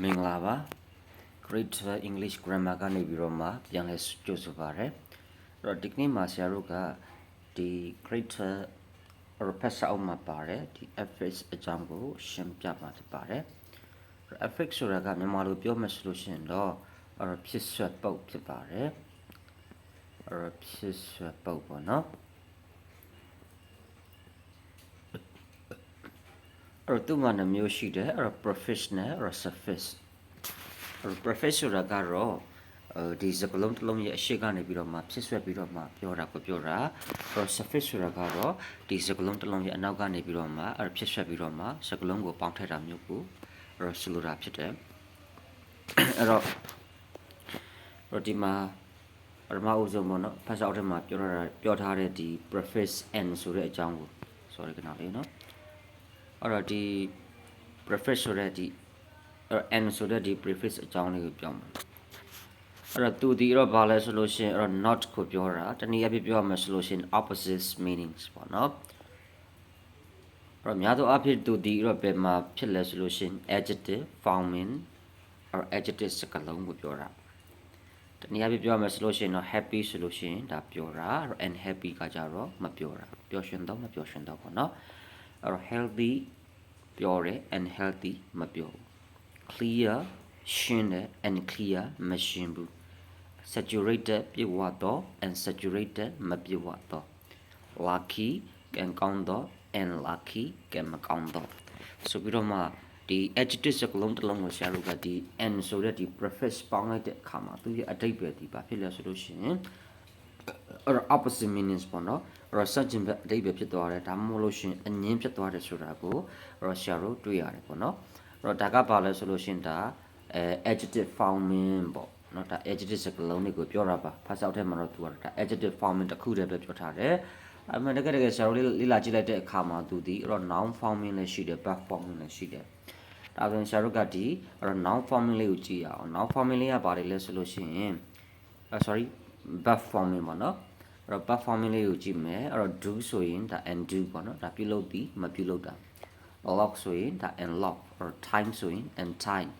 မင်္ဂလာပါ Great English Grammar ကနေပြီးတော့မှပြန်လဲကြိုဆိုပါရစေ။အဲ့တော့ဒီကနေ့မှာဆရာတို့ကဒီ Great Professor အောက်မှာပါတယ်ဒီ affix အကြောင်းကိုရှင်းပြမှာဖြစ်ပါတယ်။ affix ဆိုတာကမြန်မာလိုပြောမှဆိုလို့ရှိရင်တော့ဖြစ်ဆွတ်ပုတ်ဖြစ်ပါတယ်။ဖြစ်ဆွတ်ပုတ်ပေါ့နော်။အဲ့တော့သူ့မှာနှမျိုးရှိတယ်အဲ့တော့ prefix နဲ့ suffix prefix ဆိုတာကတော့ဒီစကားလုံးတစ်လုံးရဲ့အရှိကနေပြီးတော့မှဖြစ်ဆွဲပြီးတော့မှပြောတာကိုပြောတာအဲ့တော့ suffix ဆိုတာကတော့ဒီစကားလုံးတစ်လုံးရဲ့အနောက်ကနေပြီးတော့မှအဲ့ဖြစ်ဆွဲပြီးတော့မှစကားလုံးကိုပေါင်းထည့်တာမျိုးကိုအဲ့တော့ဆိုလိုတာဖြစ်တယ်အဲ့တော့ဒီမှာပထမအဦးဆုံးပေါ့နော်ဖတ်စာအုပ်ထဲမှာပြောထားတဲ့ဒီ prefix n ဆိုတဲ့အကြောင်းကို sorry ခဏလေးနော်အဲ့တော့ဒီ prefix ဆိုတဲ့ဒီ n ဆိုတဲ့ဒီ prefix အကြောင်းလေးကိုပြောမှာအဲ့တော့သူဒီတော့ဘာလဲဆိုလို့ရှိရင်အဲ့တော့ not ကိုပြောတာတနည်းအားဖြင့်ပြောရမယ်ဆိုလို့ရှိရင် opposite meanings ပေါ့နော်အဲ့တော့များသောအားဖြင့်သူဒီတော့ဘယ်မှာဖြစ်လဲဆိုလို့ရှိရင် adjective forming or adjective စကားလုံးကိုပြောတာတနည်းအားဖြင့်ပြောရမယ်ဆိုလို့ရှိရင်တော့ happy ဆိုလို့ရှိရင်ဒါပြောတာ unhappy ကကြတော့မပြောတာပျော်ရွှင်တော့မပျော်ရွှင်တော့ပေါ့နော်အဲ့တော့ healthy ပြောတယ် unhealthy မပြောဘူး clear ရှင်းတယ် unclear မရှင်းဘူး saturated ပြည့်ဝတော့ unsaturated မပြည့်ဝတော့ lucky ကံကောင်းတော့ unlucky ကံမကောင်းတော့ဆိုပြီးတော့မှဒီ adjective စကားလုံးတစ်လုံးကိုဆရာတို့ကဒီ n ဆိုတဲ့ဒီ prefix ပေါင်းလိုက်တဲ့အခါမှာသူရဲ့အဓိပ္ပာယ်ဒီဘာဖြစ်လဲဆိုလို့ရှိရင်အဲ့တော့ opposite meanings ပေါ့နော်အဲ့တော့ ဆန့်ကျင်ဘက်အဓိပ္ပာယ်ဖြစ်သွားတယ်ဒါမှမဟုတ်လို့ရှိရင်အငင်းဖြစ်သွားတယ်ဆိုတာကိုအဲ့တော့ဆရာတို့တွေ့ရတယ်ပေါ့နော်အဲ့တော့ဒါကဘာလဲဆိုလို့ရှိရင်ဒါ adjective forming ပေါ့နော်ဒါ adjective စကားလုံးတွေကိုပြောတာပါဖတ်စာအုပ်ထဲမှာတော့သူကဒါ adjective forming တစ်ခုတည်းပဲပြောထားတယ်အမှန်တကယ်ဆရာတို့လေ့လာကြည့်လိုက်တဲ့အခါမှာသူဒီအဲ့တော့ noun forming လည်းရှိတယ် verb forming လည်းရှိတယ်ဒါဆိုရင်ဆရာတို့ကဒီအဲ့တော့ noun forming လေးကိုကြည့်ရအောင် noun forming လေးကဘာတွေလဲဆိုလို့ရှိရင်sorry verb forming ပေါ့နော်အဲ့တော့ verb forming လေးကိုကြည့်မယ်အဲ့တော့ do ဆိုရင်ဒါ undo ပေါ့နော်ဒါပြုလုပ်ပြီးမပြုလုပ်တာ lock ဆိုရင်ဒါ unlock အဲ့တော့ time ဆိုရင် untime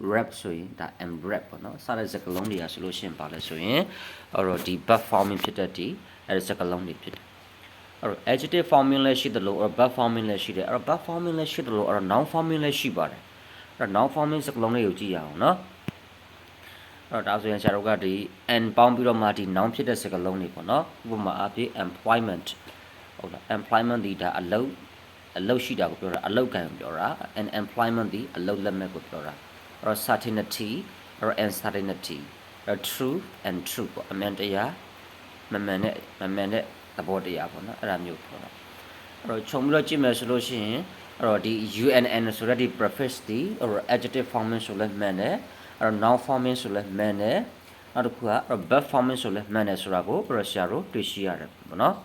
wrap ဆိုရင်ဒါ unwrap ပေါ့နော်စတဲ့စကားလုံးတွေကဆိုလို့ရှိရင်ပါလဲဆိုရင်အဲ့တော့ဒီ verb forming ဖြစ်တဲ့ဒီအဲ့ဒီစကားလုံးတွေဖြစ်တယ်အဲ့တော့ adjective forming လည်းရှိတယ်လို့အဲ့ verb forming လည်းရှိတယ်အဲ့တော့ verb forming လည်းရှိတယ်လို့အဲ့တော့ noun forming လည်းရှိပါတယ်အဲ့တော့ noun forming စကားလုံးတွေကိုကြည့်ရအောင်နော်အဲ့တော့ဒါဆိုရင်ဆရာတို့ကဒီ n ပေါင်းပြီးတော့မှဒီ noun ဖြစ်တဲ့စကားလုံးတွေပေါ့နော်ဥပမာအားဖြင့် employment ဟုတ်လား employment ဒီဒါအလုပ်ရှိတာကိုပြောတာအလုပ်ကံကိုပြောတာ and employment ဒီအလုပ်လက်မဲ့ကိုပြောတာအဲ့တော့ certainty or uncertainty truth and truth ပေါ့အမှန်တရားမမှန်တဲ့သဘောတရားပေါ့နော်အဲ့ဒါမျိုးပြောတာအဲ့တော့ခြုံပြီးတော့ကြည့်မယ်ဆိုလို့ရှိရင်အဲ့တော့ဒီ UNN ဆိုတဲ့ဒီ prefix ဒီ or adjective forming ဆိုလဲမှန်တယ်အဲ့တော့ noun forming ဆိုလဲမှန်တယ်နောက်တစ်ခုက verb forming ဆိုလဲမှန်တယ်ဆိုတာကို Russia တို့တွေ့ရှိရတယ်ပေါ့နော်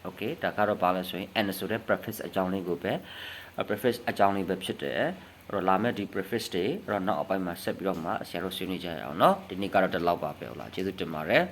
Okay ဒါကတော့ဘာလဲဆိုရင် n ဆိုတဲ့ prefix အကြောင်းလေးကိုပဲ prefix အကြောင်းလေးပဲဖြစ်တယ်အဲ့တော့လာမယ့်ဒီ prefix တွေအဲ့တော့နောက်အပိုင်းမှာဆက်ပြီးတော့မှဆရာတို့ဆွေးနွေးကြရအောင်เนาะဒီနေ့ကတော့ဒီလောက်ပါပဲဟုတ်လားကျေးဇူးတင်ပါတယ်